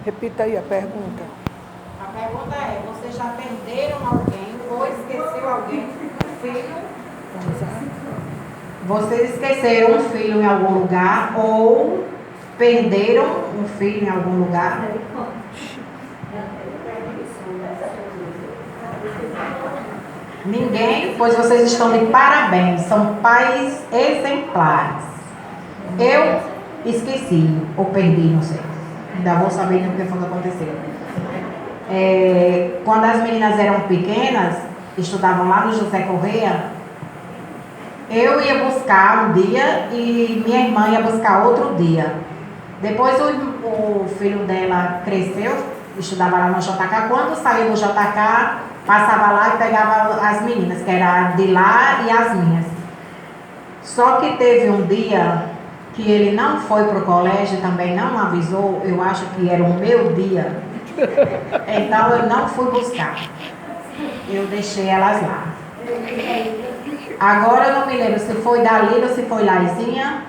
Repita aí a pergunta. A pergunta é, vocês já perderam alguém ou esqueceu alguém, um filho? Vamos lá. Vocês esqueceram um filho em algum lugar ou perderam um filho em algum lugar? Ninguém, pois vocês estão de parabéns, são pais exemplares. Eu esqueci, ou perdi, não sei. Ainda vou saber o que foi que aconteceu. Quando as meninas eram pequenas, estudavam lá no José Correia, eu ia buscar um dia e minha irmã ia buscar outro dia. Depois o filho dela cresceu, estudava lá no JK. Quando saiu do JK, passava lá e pegava as meninas, que era de lá e as minhas. Só que teve um dia que ele não foi para o colégio, também não avisou, eu acho que era o meu dia. Então eu não fui buscar. Eu deixei elas lá. Agora eu não me lembro se foi Dalila ou se foi Laizinha.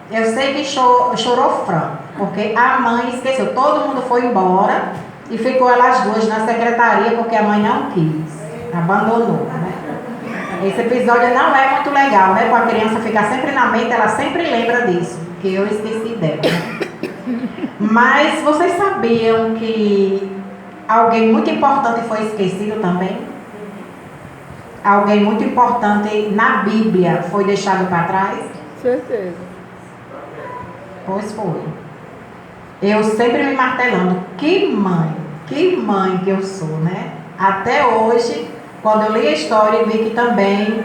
Eu sei que chorou Fran, porque a mãe esqueceu. Todo mundo foi embora e ficou elas duas na secretaria porque a mãe não quis. Abandonou, né? Esse episódio não é muito legal, né? Para a criança ficar sempre na mente, ela sempre lembra disso, que eu esqueci dela, né? Mas vocês sabiam que alguém muito importante foi esquecido também? Alguém muito importante na Bíblia foi deixado para trás? Certeza. Pois foi. Eu sempre me martelando, que mãe que eu sou, né? Até hoje, quando eu li a história, vi que também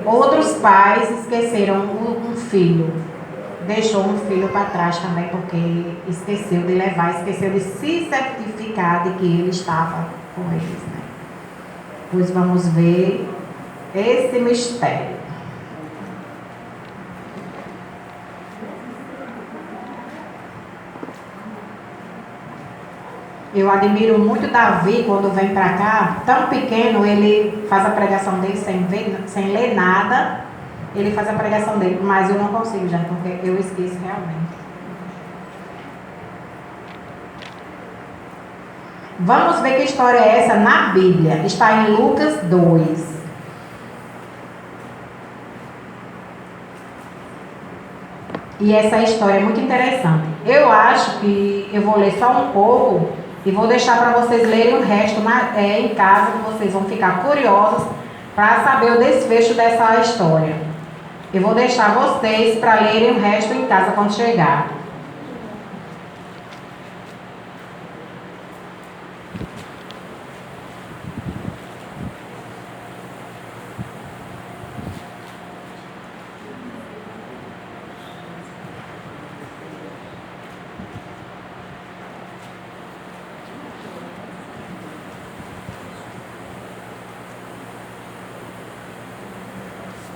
outros pais esqueceram um filho. Deixou um filho para trás também, porque esqueceu de levar, esqueceu de se certificar de que ele estava com eles, né? Pois vamos ver esse mistério. Eu admiro muito Davi quando vem para cá, tão pequeno, ele faz a pregação dele sem ler nada, ele faz a pregação dele, mas eu não consigo, gente, porque eu esqueço realmente. Vamos ver que história é essa na Bíblia, está em Lucas 2. E essa história é muito interessante. Eu acho que eu vou ler só um pouco e vou deixar para vocês lerem o resto em casa, que vocês vão ficar curiosos para saber o desfecho dessa história. Eu vou deixar vocês para lerem o resto em casa quando chegar.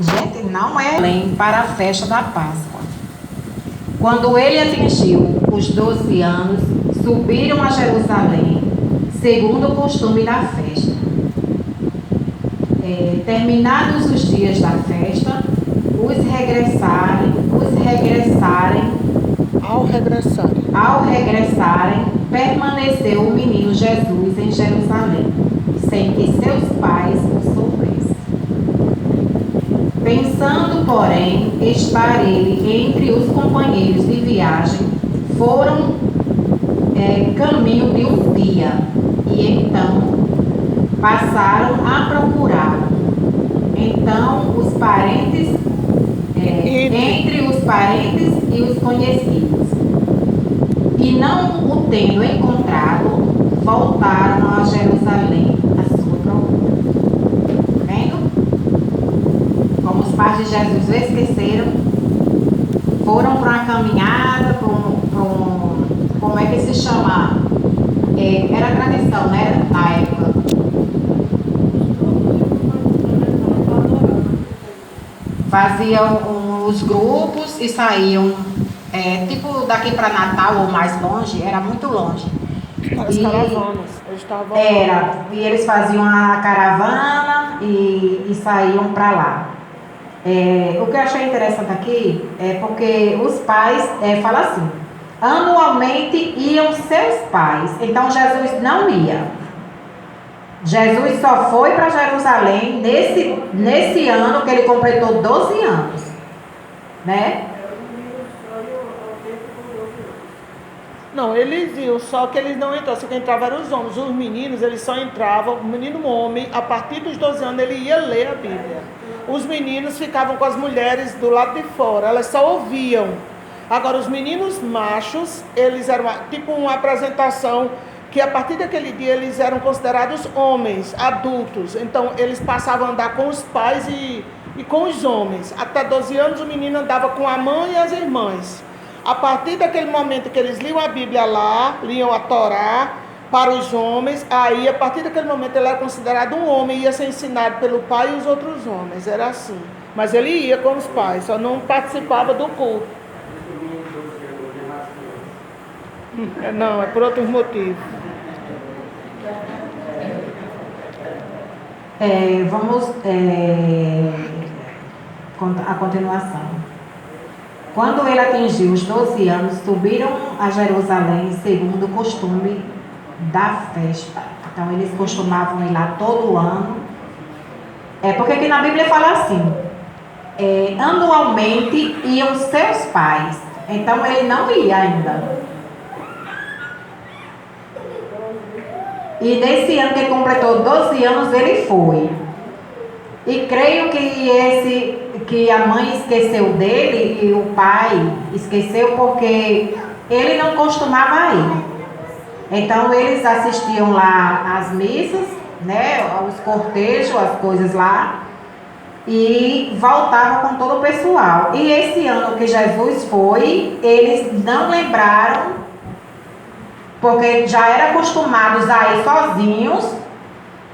Gente, não é além para a festa da Páscoa. Quando ele atingiu os 12 anos, subiram a Jerusalém, segundo o costume da festa. Terminados os dias da festa, ao regressarem, permaneceu o menino Jesus em Jerusalém, sem que seus pais o soubessem. Pensando, porém, estar ele entre os companheiros de viagem, foram caminho de um dia, e então passaram a procurá-lo. Então, os parentes, entre os parentes e os conhecidos, e não o tendo encontrado, voltaram a Jerusalém à sua procura. Vendo? Como os pais de Jesus o esqueceram, foram para uma caminhada, como é que se chama? Era tradição, né? Na época. Faziam os grupos e saíam, tipo daqui para Natal ou mais longe, era muito longe. As caravanas. E eles faziam a caravana e saíam para lá. O que eu achei interessante aqui é porque os pais falam assim: Anualmente iam seus pais. Então Jesus não ia. Jesus só foi para Jerusalém nesse ano que ele completou 12 anos. Né? Não, eles iam, só que eles não entravam. Só que entravam eram os homens. Os meninos, eles só entravam. O menino homem, a partir dos 12 anos, ele ia ler a Bíblia. Os meninos ficavam com as mulheres do lado de fora. Elas só ouviam. Agora, os meninos machos, eles eram tipo uma apresentação que a partir daquele dia eles eram considerados homens, adultos. Então, eles passavam a andar com os pais e com os homens. Até 12 anos, o menino andava com a mãe e as irmãs. A partir daquele momento que eles liam a Bíblia lá, liam a Torá para os homens, aí a partir daquele momento ele era considerado um homem e ia ser ensinado pelo pai e os outros homens. Era assim. Mas ele ia com os pais, só não participava do culto. Não, é por outros motivos. Vamos a continuação. Quando ele atingiu os 12 anos, subiram a Jerusalém segundo o costume da festa. Então eles costumavam ir lá todo ano. Porque aqui na Bíblia fala assim, anualmente iam seus pais. Então ele não ia ainda. E nesse ano que ele completou 12 anos, ele foi. E creio que a mãe esqueceu dele e o pai esqueceu porque ele não costumava ir. Então eles assistiam lá às missas, né, aos cortejos, as coisas lá, e voltavam com todo o pessoal. E esse ano que Jesus foi, eles não lembraram, porque já eram acostumados a ir sozinhos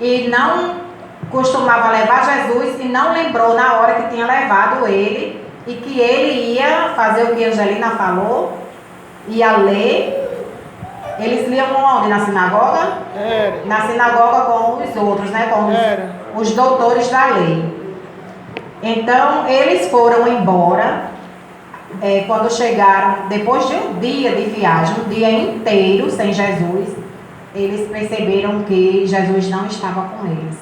e não costumava levar Jesus e não lembrou na hora que tinha levado ele e que ele ia fazer o que a Angelina falou, ia ler. Eles liam onde? Na sinagoga? Era. Na sinagoga com os outros, né? Com os doutores da lei. Então eles foram embora. Quando chegaram, depois de um dia de viagem, um dia inteiro sem Jesus, eles perceberam que Jesus não estava com eles.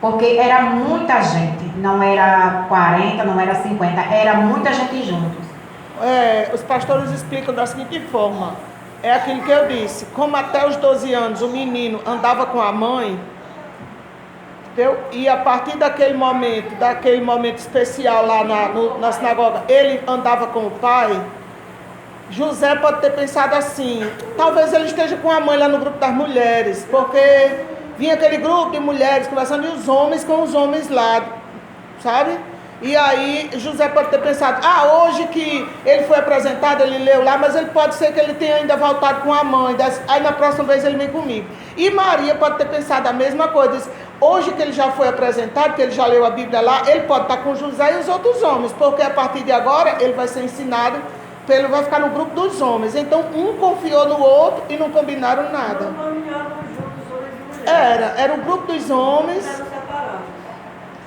Porque era muita gente, não era 40, não era 50, era muita gente juntos. Os pastores explicam da seguinte forma, é aquilo que eu disse, como até os 12 anos o menino andava com a mãe, entendeu? E a partir daquele momento especial lá na sinagoga, ele andava com o pai. José pode ter pensado assim, talvez ele esteja com a mãe lá no grupo das mulheres, porque vinha aquele grupo de mulheres conversando e os homens com os homens lá, sabe? E aí José pode ter pensado, hoje que ele foi apresentado, ele leu lá, mas ele pode ser que ele tenha ainda voltado com a mãe, aí na próxima vez ele vem comigo. E Maria pode ter pensado a mesma coisa, hoje que ele já foi apresentado, que ele já leu a Bíblia lá, ele pode estar com José e os outros homens, porque a partir de agora ele vai ser ensinado, ele vai ficar no grupo dos homens. Então um confiou no outro e não combinaram nada. Era o grupo dos homens.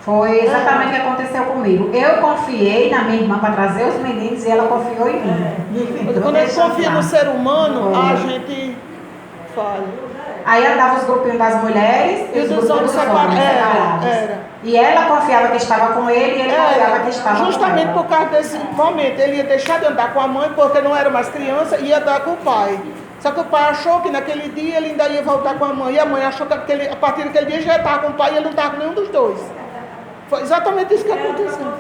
Foi exatamente o que aconteceu comigo. Eu confiei na minha irmã para trazer os meninos e ela confiou em mim. Quando a gente confia no ser humano, a gente falha. Aí andava os grupinhos das mulheres e os grupos dos homens separados. E ela confiava que estava com ele e ele confiava que estava com ela. Justamente por causa desse momento, ele ia deixar de andar com a mãe porque não era mais criança e ia andar com o pai. Só que o pai achou que naquele dia ele ainda ia voltar com a mãe. E a mãe achou que a partir daquele dia já estava com o pai e ele não estava com nenhum dos dois. Foi exatamente isso que aconteceu.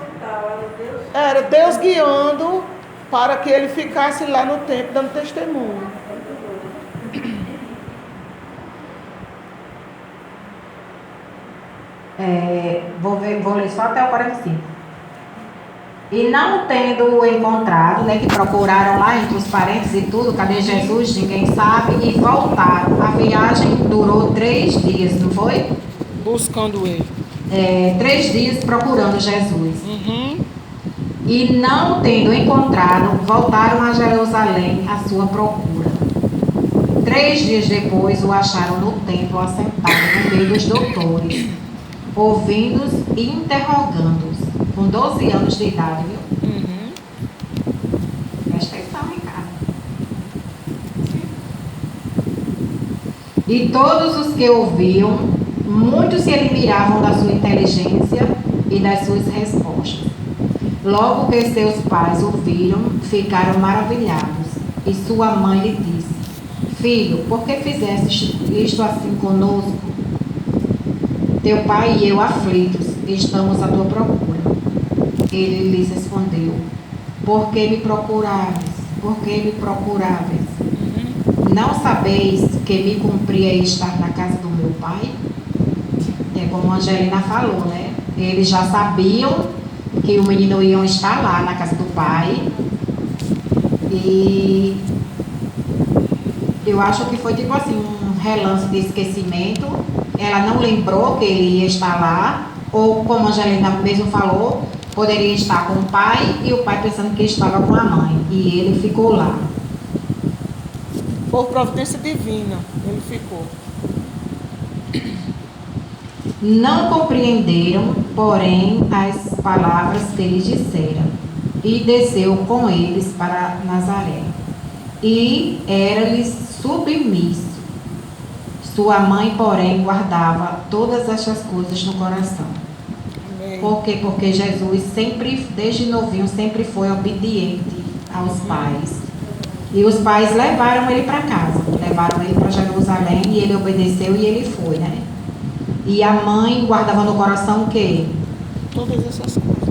Era Deus guiando para que ele ficasse lá no templo dando testemunho. Vou ler só até o 45. E não tendo encontrado, né, que procuraram lá entre os parentes e tudo, cadê Jesus? Ninguém sabe, e voltaram. A viagem durou 3 dias, não foi? Buscando ele. 3 dias procurando Jesus. E não tendo encontrado, voltaram a Jerusalém à sua procura. 3 dias depois o acharam no templo assentado no meio dos doutores, ouvindo-os e interrogando-os, com 12 anos de idade, viu? Presta atenção. E todos os que ouviam, muitos se admiravam da sua inteligência e das suas respostas. Logo que seus pais ouviram, ficaram maravilhados. E sua mãe lhe disse: Filho, por que fizeste isto assim conosco? Teu pai e eu, aflitos, estamos à tua procura. Ele lhes respondeu: Por que me procuráveis? Por que me procuráveis? Não sabeis que me cumpria estar na casa do meu pai? É como a Angelina falou, né? Eles já sabiam que o menino ia estar lá na casa do pai. E eu acho que foi tipo assim, um relance de esquecimento. Ela não lembrou que ele ia estar lá. Ou como a Angelina mesmo falou, poderia estar com o pai e o pai pensando que estava com a mãe. E ele ficou lá. Por providência divina, ele ficou. Não compreenderam, porém, as palavras que lhes disseram, e desceu com eles para Nazaré. E era-lhes submisso. Sua mãe, porém, guardava todas estas coisas no coração. Amém. Por quê? Porque Jesus sempre, desde novinho, sempre foi obediente aos pais. E os pais levaram ele para casa, levaram ele para Jerusalém e ele obedeceu e ele foi, né? E a mãe guardava no coração o quê? Todas essas coisas.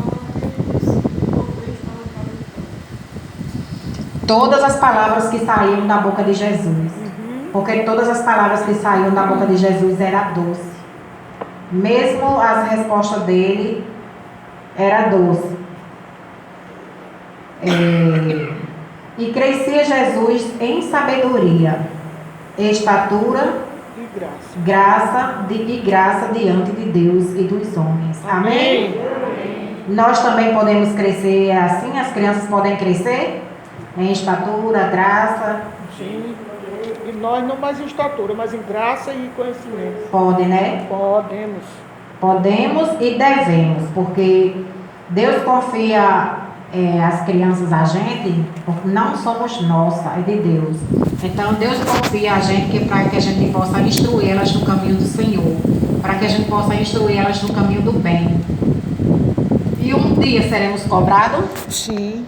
Todas as palavras que saíam da boca de Jesus. Porque todas as palavras que saíam da boca de Jesus eram doce. Mesmo as respostas dele era doce. E crescia Jesus em sabedoria, estatura E graça diante de Deus e dos homens. Amém? Nós também podemos crescer assim, as crianças podem crescer em estatura, graça. Sim. E nós não mais em estatura, mas em graça e conhecimento. Podem, né? Podemos. Podemos e devemos, porque Deus confia as crianças a gente, porque não somos nossa, é de Deus. Então Deus confia a gente para que a gente possa instruir elas no caminho do Senhor, para que a gente possa instruir elas no caminho do bem. E um dia seremos cobrados? Sim.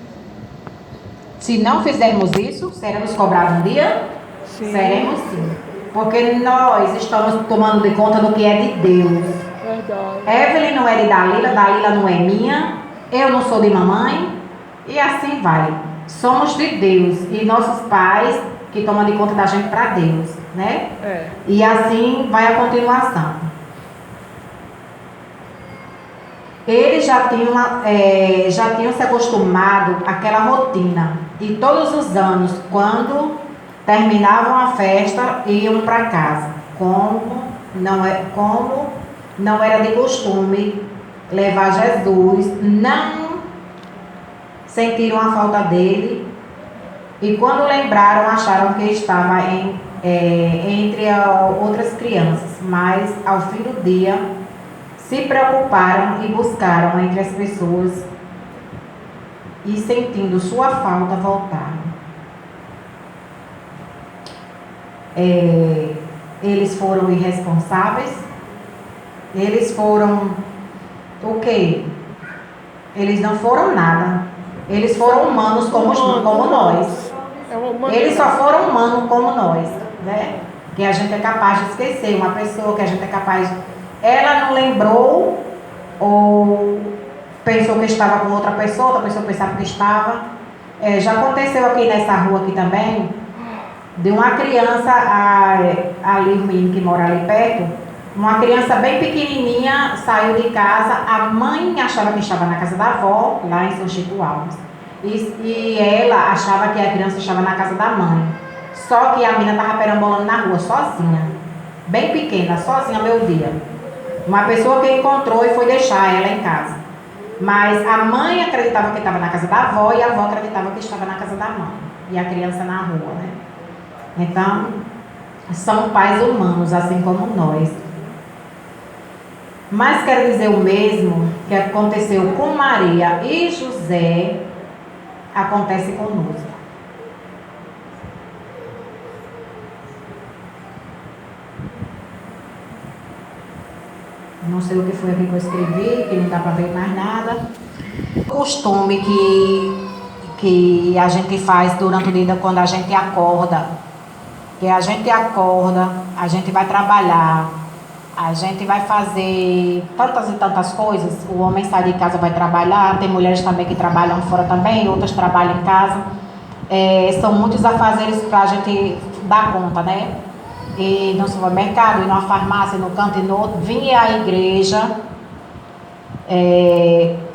Se não fizermos isso, seremos cobrados um dia? Sim. Seremos sim. Porque nós estamos tomando de conta do que é de Deus. Verdade. Evelyn não é de Dalila, Dalila não é minha, eu não sou de mamãe, e assim vai. Somos de Deus e nossos pais que tomam de conta da gente para Deus, né? É. E assim vai a continuação. Eles já tinham se acostumado àquela rotina. E todos os anos, quando terminavam a festa, iam para casa. Como não era de costume levar Jesus, não sentiram a falta dele. E quando lembraram, acharam que estava entre outras crianças. Mas, ao fim do dia, se preocuparam e buscaram entre as pessoas e, sentindo sua falta, voltaram. Eles foram irresponsáveis? Eles foram o quê? Eles não foram nada. Eles foram humanos como nós. Eles só foram humanos como nós, né? Que a gente é capaz de esquecer. Uma pessoa que a gente é capaz de... Ela não lembrou ou pensou que estava com outra pessoa pensava que estava. Já aconteceu aqui nessa rua aqui também, de uma criança, ali o menino que mora ali perto, uma criança bem pequenininha saiu de casa, a mãe achava que estava na casa da avó, lá em São Chico Alves, e ela achava que a criança estava na casa da mãe. Só que a menina estava perambolando na rua, sozinha, bem pequena, sozinha, meu dia. Uma pessoa que encontrou e foi deixar ela em casa. Mas a mãe acreditava que estava na casa da avó e a avó acreditava que estava na casa da mãe. E a criança na rua, né? Então, são pais humanos, assim como nós. Mas quero dizer o mesmo que aconteceu com Maria e José, acontece conosco. não sei o que foi aqui que eu escrevi, que não dá para ver mais nada. Costume que a gente faz durante o dia quando a gente acorda. Que a gente acorda, a gente vai trabalhar, a gente vai fazer tantas e tantas coisas. O homem sai de casa, vai trabalhar, tem mulheres também que trabalham fora também, outras trabalham em casa. São muitos afazeres para a gente dar conta, né? E no supermercado, ir numa farmácia, no canto e no outro, vir à igreja.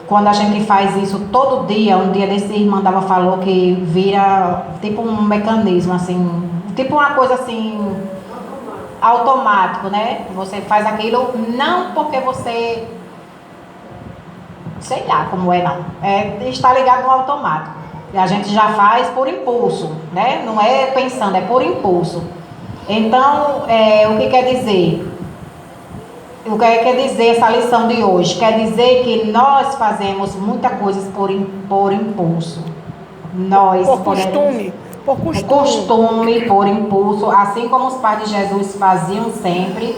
Quando a gente faz isso todo dia, um dia desse irmã falou que vira tipo um mecanismo, assim, tipo uma coisa assim, automático, né? Você faz aquilo não porque você, sei lá como é não, está ligado no automático. E a gente já faz por impulso, né? Não é pensando, é por impulso. Então, o que quer dizer? O que quer dizer essa lição de hoje? Quer dizer que nós fazemos muitas coisas por impulso. Nós por costume. Por costume. Costume, por impulso, assim como os pais de Jesus faziam sempre.